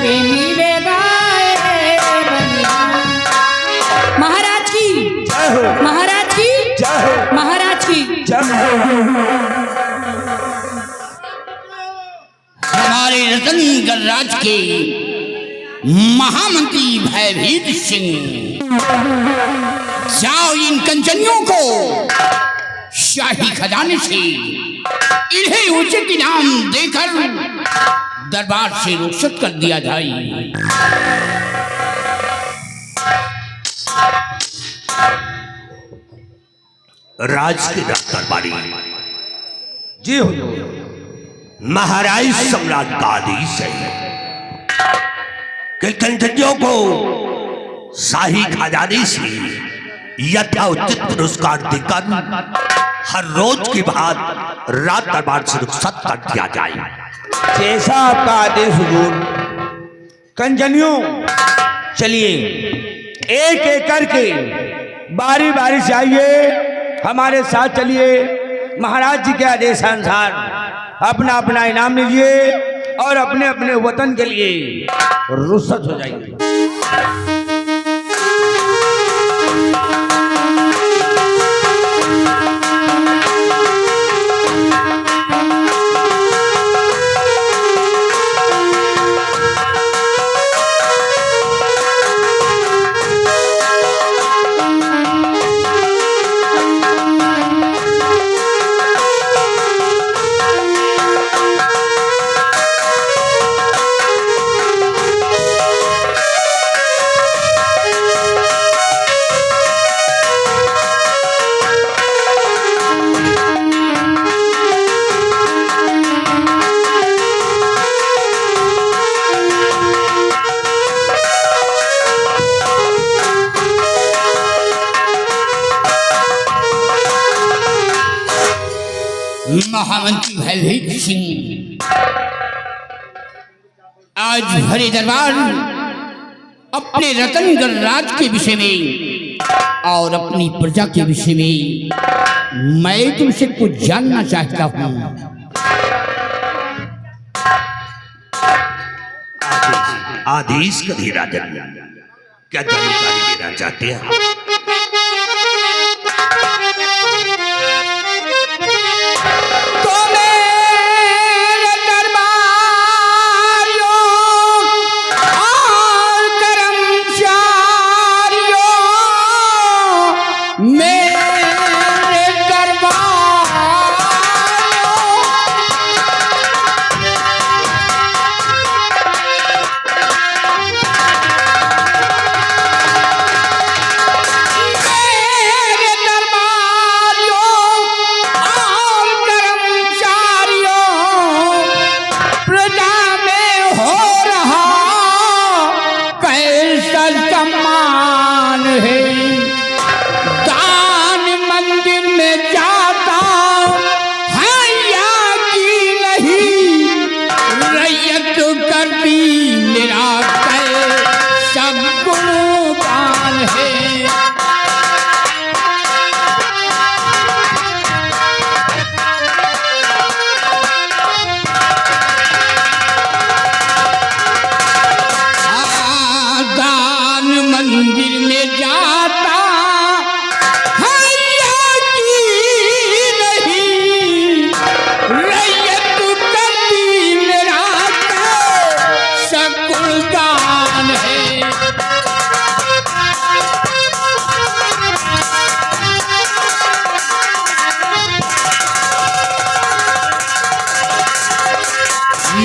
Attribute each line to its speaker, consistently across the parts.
Speaker 1: प्रेमी वे गाए बनिया। महाराज की
Speaker 2: जय हो,
Speaker 1: महाराज की
Speaker 2: जय हो,
Speaker 1: महाराज की
Speaker 2: जय हो।
Speaker 3: हमारे रतनगढ़ राज के महामंत्री भयभीत सिंह, जाओ इन कंचनियों को शाही खजाने से इन्हें उचित इनाम देकर दरबार से रुखसत कर दिया जाए।
Speaker 2: राज के दरबारी जी हो, महाराज सम्राट का आदेश है कि कंचनियों को शाही खजाने से यथोचित पुरस्कार देकर हर रोज के बाद रात दरबार से रुखसत कर दिया जाए।
Speaker 4: जैसा आपका आदेश हुजूर। कंजनियों, चलिए एक एक करके बारी बारी से आइए, हमारे साथ चलिए। महाराज जी के आदेशानुसार अपना अपना इनाम लीजिए और अपने अपने वतन के लिए रुखसत हो जाइए।
Speaker 3: महामंत्री भयभीत सिंह आज हरे दरबार अपने रतनगढ़ राज के विषय में और अपनी प्रजा के विषय में मैं तुमसे कुछ जानना चाहता हूँ।
Speaker 2: आदेश करिए राजन, क्या जानकारी लेना चाहते हैं?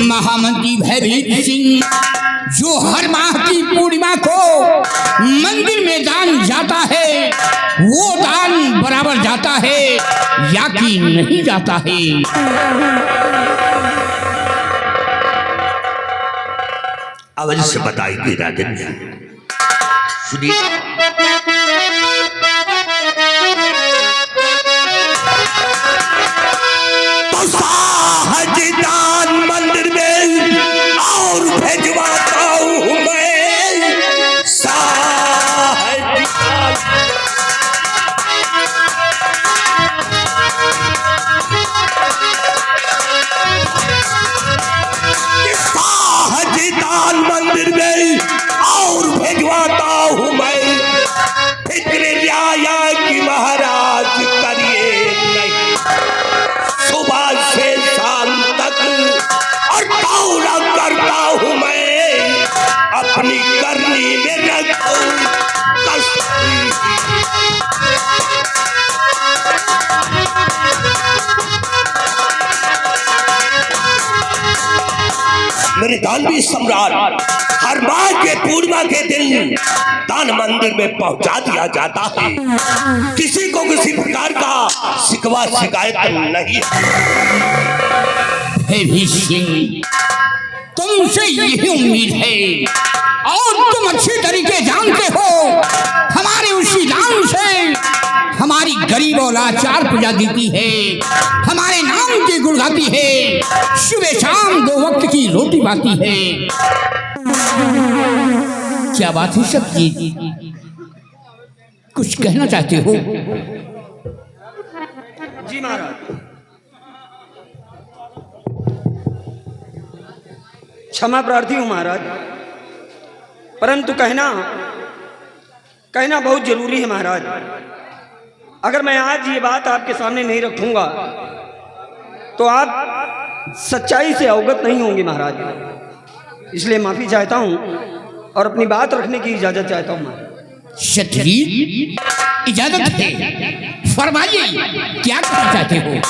Speaker 3: महामंत्री भयभीत सिंह जो हर माह की पूर्णिमा को मंदिर में दान जाता है, वो दान बराबर जाता है या कि नहीं जाता है?
Speaker 2: अवश्य से बताएगी राजन। सुनिए, तो साहजदान मंदिर में और भेजवाता हूँ मैं। साहजदान साहजदान दान मंदिर में और भिजवाता हूँ मैं। फिक्र रियाया की महाराज करिए नहीं, सुबह से शाम तक और दौड़ा करता हूँ मैं, अपनी करनी में रखूं कष्ट। मेरे दानवी सम्राट, हर माह के पूर्णिमा के दिन दान मंदिर में पहुंचा दिया जाता है। किसी को किसी प्रकार का शिकवा शिकायत नहीं
Speaker 3: है। तुमसे यही उम्मीद है और तुम अच्छी तरीके जानते हो हमारे उसी दान से हमारी गरीब और लाचार प्रजा देती है, हमारे नाम की गुण गाती है, सुबह शाम 2 वक्त की रोटी पाती है। क्या बात है सत्य, कुछ कहना चाहते हो?
Speaker 4: जी महाराज, क्षमा प्रार्थी हूँ महाराज, परंतु कहना बहुत जरूरी है महाराज। अगर मैं आज ये बात आपके सामने नहीं रखूंगा तो आप सच्चाई से अवगत नहीं होंगे महाराज, इसलिए माफी चाहता हूँ और अपनी बात रखने की इजाजत चाहता हूँ महाराज।
Speaker 3: क्षत्रिय, इजाजत है, फरमाइए क्या कहना चाहते हो?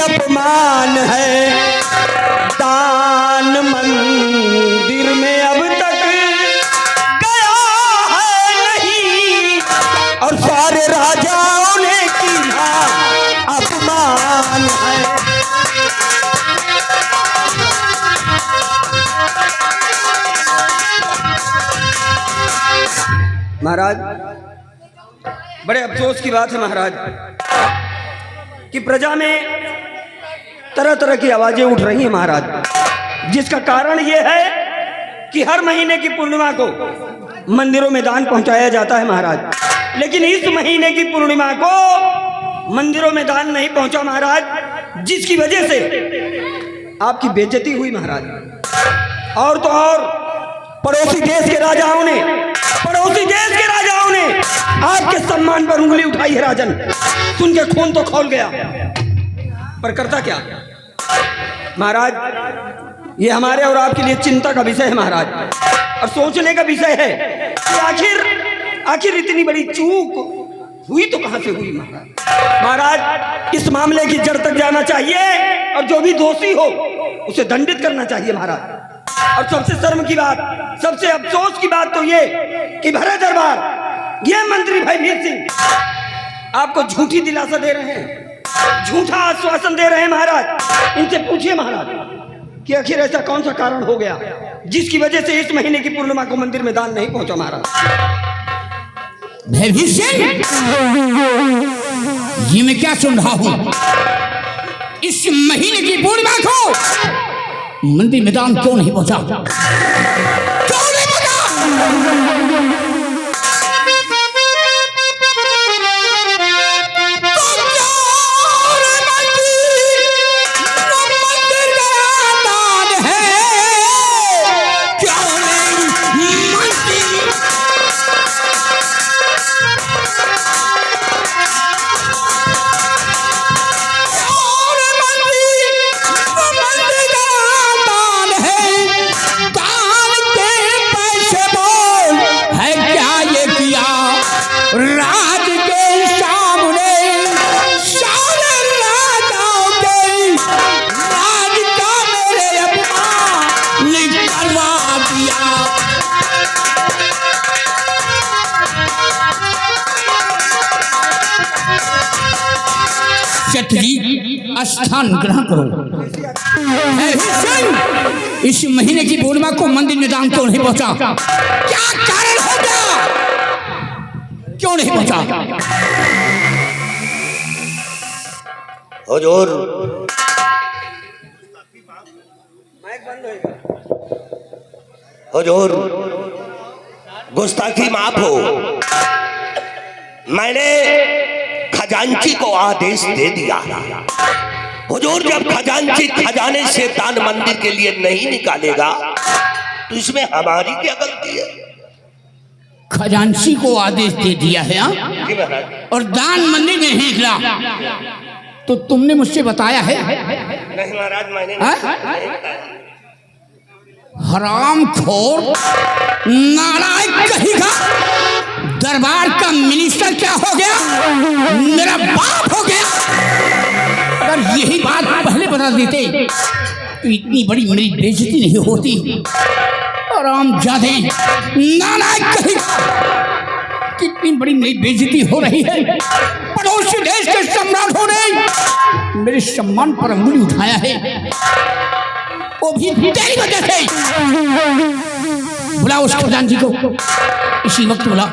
Speaker 4: अपमान है दान मंदिर में अब तक गया है नहीं, और सारे राजाओं ने किया अपमान है। महाराज, बड़े अफसोस की बात है महाराज कि प्रजा में तरह तरह की आवाजें उठ रही हैं महाराज, जिसका कारण यह है कि हर महीने की पूर्णिमा को मंदिरों में दान पहुंचाया जाता है महाराज, लेकिन इस महीने की पूर्णिमा को मंदिरों में दान नहीं पहुंचा महाराज, जिसकी वजह से आपकी बेइज्जती हुई महाराज। और तो और पड़ोसी देश के राजाओं ने आपके सम्मान पर उंगली उठाई है राजन, सुन के खून तो खौल गया, पर करता क्या महाराज, ये हमारे और आपके लिए चिंता का विषय है महाराज, और सोचने का विषय है कि आखिर इतनी बड़ी चूक हुई तो कहां से हुई महाराज। इस मामले की जड़ तक जाना चाहिए और जो भी दोषी हो उसे दंडित करना चाहिए महाराज। और सबसे शर्म की बात, सबसे अफसोस की बात तो ये कि भरे दरबार ये मंत्री भयभीत सिंह आपको झूठी दिलासा दे रहे हैं, झूठा आश्वासन दे रहे हैं महाराज। इनसे पूछिए महाराज कि आखिर ऐसा कौन सा कारण हो गया जिसकी वजह से इस महीने की पूर्णिमा को मंदिर में दान नहीं पहुंचा महाराज।
Speaker 3: भयभीत सिंह, ये मैं क्या सुन रहा हूं? इस महीने की पूर्णिमा को मंदिर में दान क्यों नहीं पहुंचा? क्यों नहीं पहुंचा? राज के सामने सारे राजाओं के राज का मेरे अपमान निकलवा दिया। सत्यजीत स्थान ग्रहण करो। इस महीने की पूर्णिमा को मंदिर में दान क्यों नहीं पहुंचा? क्या कारण हो गया? क्यों नहीं पहुंचा?
Speaker 2: हुजूर, हुजूर, गुस्ताखी माफ हो। मैंने खजांची को आदेश दे दिया। हुजूर, जब खजांची खजाने से दान मंदिर के लिए नहीं निकालेगा तो इसमें हमारी क्या गलती है?
Speaker 3: खजांची को आदेश दे दिया है हाँ?
Speaker 2: जी महाराज।
Speaker 3: और दान मंदिर में नहीं निकला तो तुमने मुझसे बताया है?
Speaker 2: नहीं महाराज, मैंने
Speaker 3: हाँ?
Speaker 2: नहीं बताया।
Speaker 3: हरामखोर नालायक कहेगा। दरबार का मिनिस्टर क्या हो गया? मेरा बाप हो गया। अगर यही बात पहले बता देते तो इतनी बड़ी मेरी बेइज्जती नहीं होती। हरामजादे नालायक कहेगा। कितनी बड़ी मेरी बेइज्जती हो रही है। पड़ोसी देश के सम्राट हो रहे मेरे सम्मान पर अंगुली उठाया है, वो भी तेरी वजह से। बुलाओ उस खजांची को, इसी वक्त बुलाओ।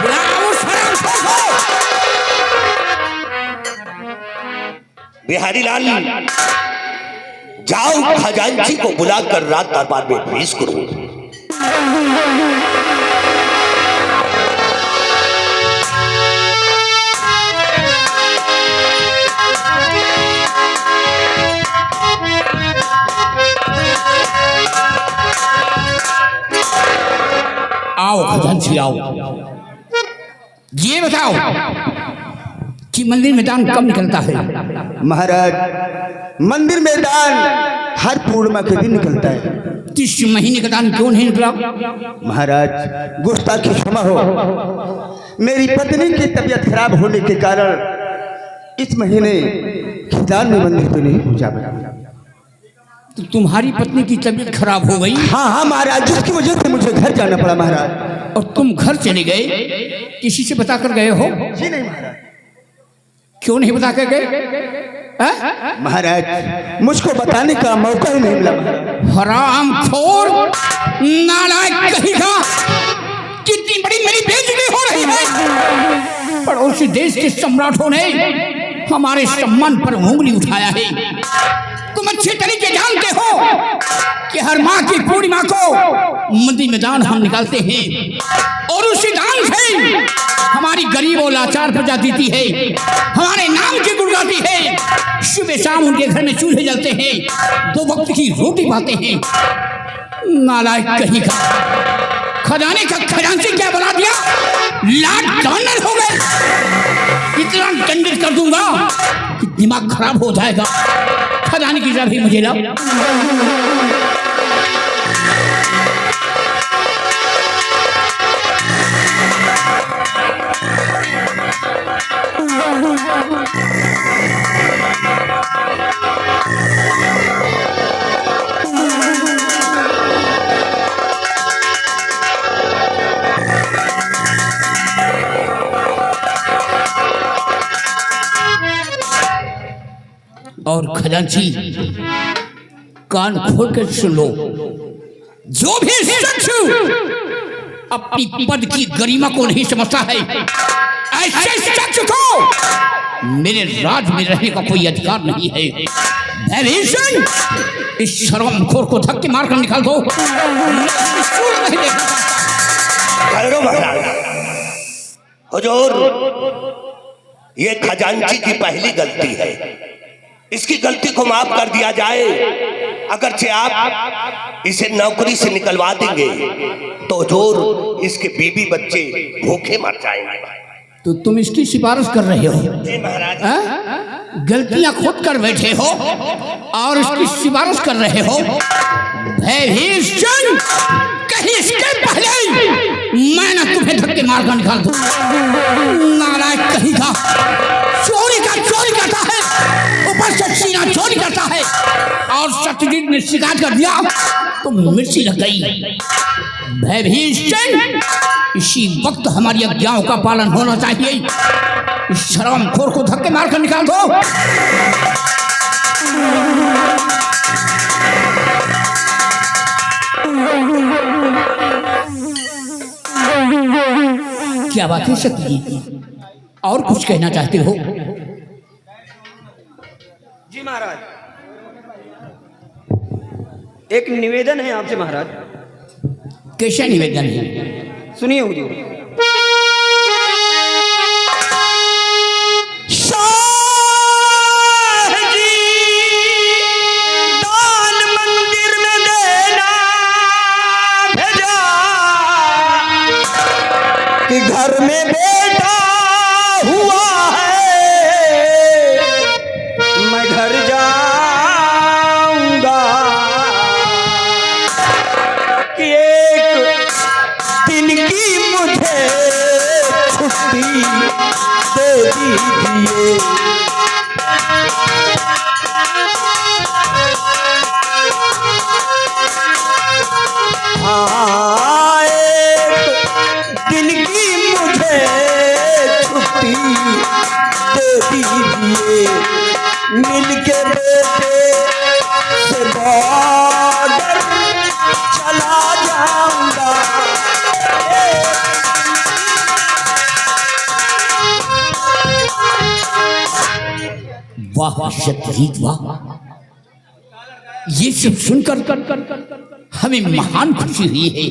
Speaker 3: बुलाओ उस हरामखोर को।
Speaker 2: बिहारी लाल, जाओ खजांची को बुलाकर रात दरबार में पेश करो।
Speaker 3: आओ खजांची आओ, ये बताओ कि मंदिर में दान कब निकलता है?
Speaker 4: महाराज, मंदिर में दान हर पूर्णिमा के दिन निकलता है।
Speaker 3: इस महीने का दान क्यों नहीं निकला?
Speaker 4: महाराज, गुस्ताखी क्षमा हो। मेरी पत्नी की तबीयत खराब होने के कारण इस महीने खिदान में मंदिर तो नहीं पहुंचा पाया।
Speaker 3: तो तुम्हारी पत्नी की तबीयत खराब हो गई?
Speaker 4: हाँ हाँ महाराज, जिसकी वजह से मुझे घर जाना पड़ा महाराज।
Speaker 3: और तुम घर चले गए, किसी से बता कर गए हो?
Speaker 4: जी नहीं महाराज।
Speaker 3: क्यों नहीं बता कर गए?
Speaker 4: महाराज, मुझको बताने का मौका ही नहीं मिला।
Speaker 3: हरामखोर नालायक कहेगा। कितनी बड़ी मेरी बेइज्जती हो रही है। पड़ोसी देश के सम्राटों ने हमारे सम्मान पर उंगली उठाया है। तुम अच्छे तरीके जानते हो कि हर माह की पूर्णिमा को मंदिर में दान हम निकालते हैं और उसी दान से हमारी गरीब और लाचार प्रजा देती है, हमारे नाम की गुण गाती है। सुबह शाम उनके घर में चूल्हे जलते हैं, 2 वक्त की रोटी पाते हैं। नालायक कहीं का खजाने का खजांची क्या बना दिया? लाट गवर्नर हो गए। इतना दंडित कर दूंगा कि दिमाग खराब हो जाएगा। खजाने की चाबी मुझे लाओ। और खजांची कान खोल कर सुन लो, जो भी शख्स अपनी पद की गरिमा को नहीं समझता है, ऐसे शख्स को मेरे राज में रहने का कोई अधिकार नहीं है। भैभीषण, इस शर्मखोर को धक्के मारकर निकाल दो। नहीं देखा।
Speaker 2: हुजूर, ये खजांची की पहली गलती है। इसकी गलती को माफ कर दिया जाए। अगरचे आप इसे नौकरी से निकलवा देंगे तो हुजूर, इसके बीबी बच्चे भूखे मर जाएंगे।
Speaker 3: तो तुम इसकी सिफारिश कर रहे हो?
Speaker 2: जी महाराज।
Speaker 3: गलतियां खुद कर बैठे हो और इसकी सिफारिश कर रहे हो। भैभीषण, कहीं इसके पहले मैं ना तुम्हें धक्के मारकर निकाल दूं। नालायक कहीं का चोरी करता है, ऊपर से सीना चोरी करता है। और सत्यजीत ने शिकायत कर दिया तो मिर्ची लग गई। भयभीषण, इसी वक्त हमारी आज्ञाओं का पालन होना चाहिए। इस शराबखोर को धक्के मारकर निकाल दो। क्या बात है शक्ति जी, और कुछ कहना चाहते हो?
Speaker 5: जी महाराज, एक निवेदन है आपसे महाराज।
Speaker 3: कैसा निवेदन है?
Speaker 5: सुनिए हुजूर।
Speaker 4: कि घर में बेटा हुआ है, मैं घर जाऊंगा, कि एक दिन की मुझे छुट्टी दे दीजिए। हाँ, एक दिन की मुझे छुट्टी दे दीजिए, मिलके बेटे से बॉर्डर चला जाऊंगा।
Speaker 3: वाह शतजीत वाह, ये सब सुनकर हमें महान खुशी हुई है।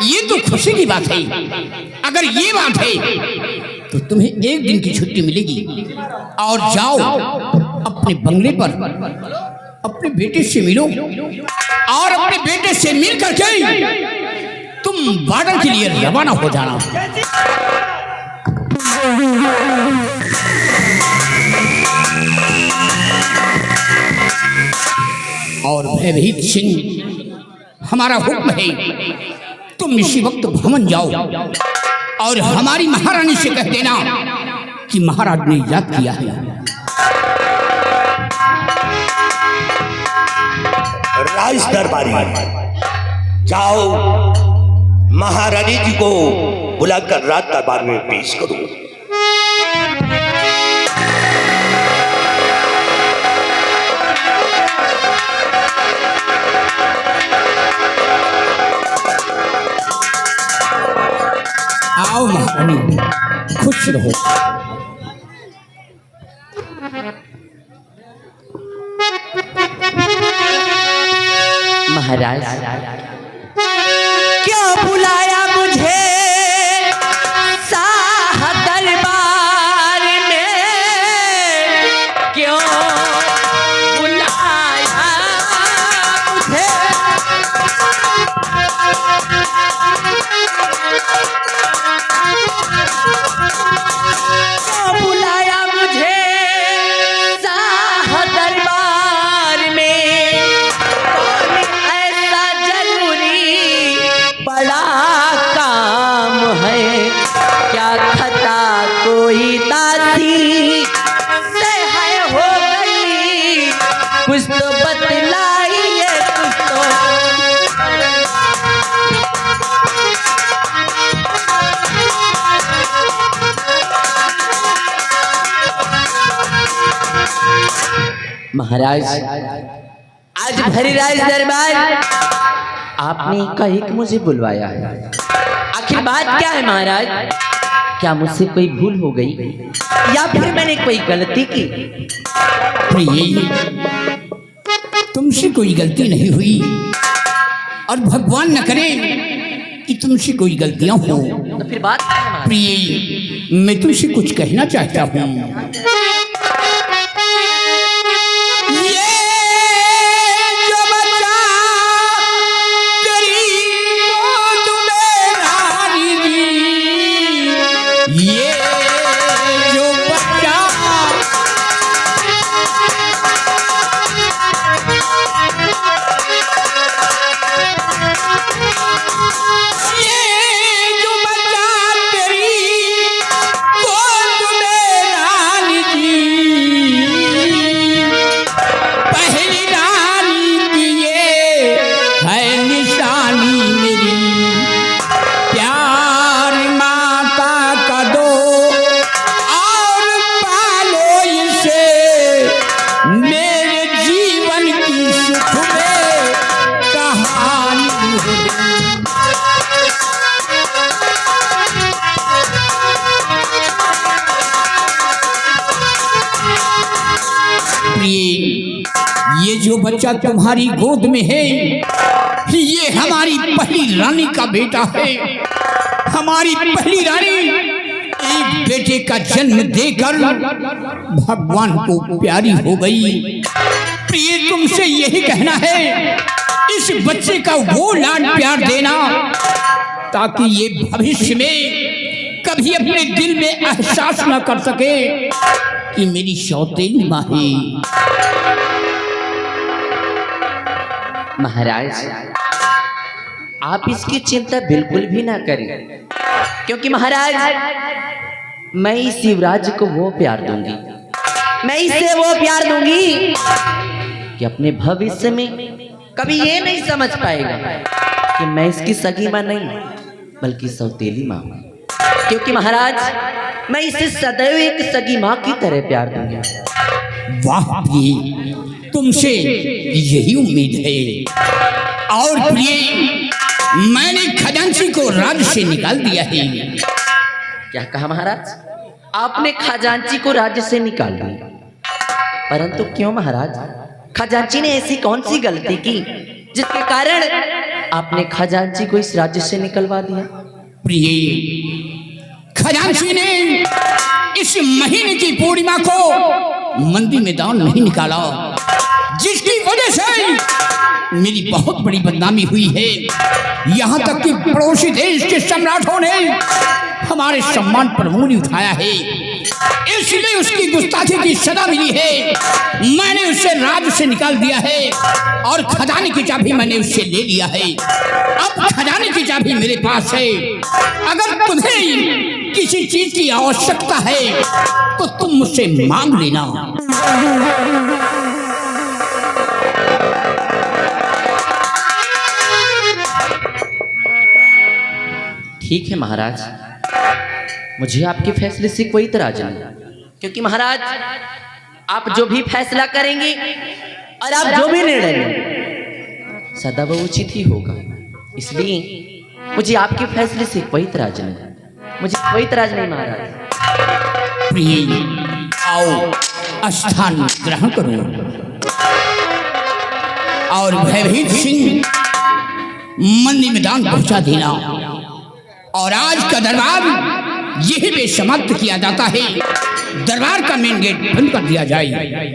Speaker 3: ये तो खुशी की बात है। अगर ये बात है तो तुम्हें एक दिन की छुट्टी मिलेगी और जाओ अपने बंगले पर अपने बेटे से मिलो और अपने बेटे से मिल करके तुम बॉर्डर के लिए रवाना हो जाना। और भयभीत सिंह, हमारा हुक्म है तुम इसी वक्त भवन जाओ और हमारी महारानी से कह देना कि महाराज ने याद किया है।
Speaker 2: राज दरबारी, जाओ महारानी जी को बुलाकर राज दरबार में पेश करो।
Speaker 3: आओ महारानी, खुश रहो।
Speaker 1: महाराज, क्यों बुलाया मुझे शाह दरबार में? क्यों बुलाया मुझे? क्यों बुलाया मुझे शाह दरबार में? कौन ऐसा जरूरी बड़ा काम है? क्या खता कोई दासी से है हो गई? कुछ तो बतलाइए, कुछ तो। महाराज, आज भरी राज दरबार आपने कहीं मुझे बुलवाया है। आखिर बात क्या है महाराज? क्या मुझसे कोई भूल हो गई या फिर मैंने कोई गलती की?
Speaker 3: प्रिय, तुमसे कोई गलती नहीं हुई और भगवान न करे कि तुमसे कोई गलतियां हो।
Speaker 1: तो फिर बात क्या है महाराज?
Speaker 3: प्रिय, मैं तुमसे कुछ कहना चाहता हूँ। जो बच्चा तुम्हारी गोद में है ये हमारी पहली रानी का बेटा है। हमारी पहली रानी एक बेटे का जन्म देकर भगवान को प्यारी हो गई। प्रिय तुमसे यही कहना है, इस बच्चे का वो लाड प्यार देना ताकि ये भविष्य में कभी अपने दिल में एहसास न कर सके कि मेरी सौतेली माँ है।
Speaker 1: महाराज आप इसकी चिंता बिल्कुल भी ना करें, क्योंकि महाराज मैं इस युवराज को वो प्यार दूंगी, मैं इससे वो प्यार दूंगी कि अपने भविष्य में कभी ये नहीं समझ पाएगा कि मैं इसकी सगी माँ नहीं बल्कि सौतेली माँ हूं। क्योंकि महाराज मैं इसे सदैव एक सगी माँ की तरह प्यार दूंगा।
Speaker 3: वाह प्रिय, तुमसे यही उम्मीद है। और प्रिय, मैंने खजांची को राज्य से निकाल दिया है।
Speaker 1: क्या कहा महाराज? आपने खजांची को राज्य से निकाल दिया? परंतु क्यों महाराज? खजांची ने ऐसी कौन सी गलती की जिसके कारण आपने खजांची को इस राज्य से निकलवा दिया?
Speaker 3: प्रिय, खजांची ने इस महीने की पूर्णिमा को मंदिर में दान नहीं निकाला, जिसकी वजह से मेरी बहुत बड़ी बदनामी हुई है। यहाँ तक कि पड़ोसी देश के सम्राटों ने हमारे सम्मान पर उंगली उठाया है, इसलिए उसकी गुस्ताखी की सजा मिली है। मैंने उसे राज्य से निकाल दिया है और खजाने की चाबी मैंने उससे ले लिया है। अब खजाने की चाबी मेरे पास है। अगर तुम्हें किसी चीज की आवश्यकता है तो तुम मुझसे मांग लेना।
Speaker 1: ठीक है महाराज, मुझे आपके फैसले से कोई इतराज नहीं, क्योंकि महाराज आप जो भी फैसला करेंगे और आप जो भी निर्णय लेंगे सदा वो उचित ही होगा। इसलिए मुझे आपके फैसले से कोई इतराज नहीं, मुझे कोई इतराज नहीं महाराज।
Speaker 3: प्रिय, आओ स्थान ग्रहण करो और भयभीत सिंह मंदिर में दान पहुंचा देना। और आज का दरबार यही पे समाप्त किया जाता है। दरबार का मेन गेट बंद कर दिया जाए।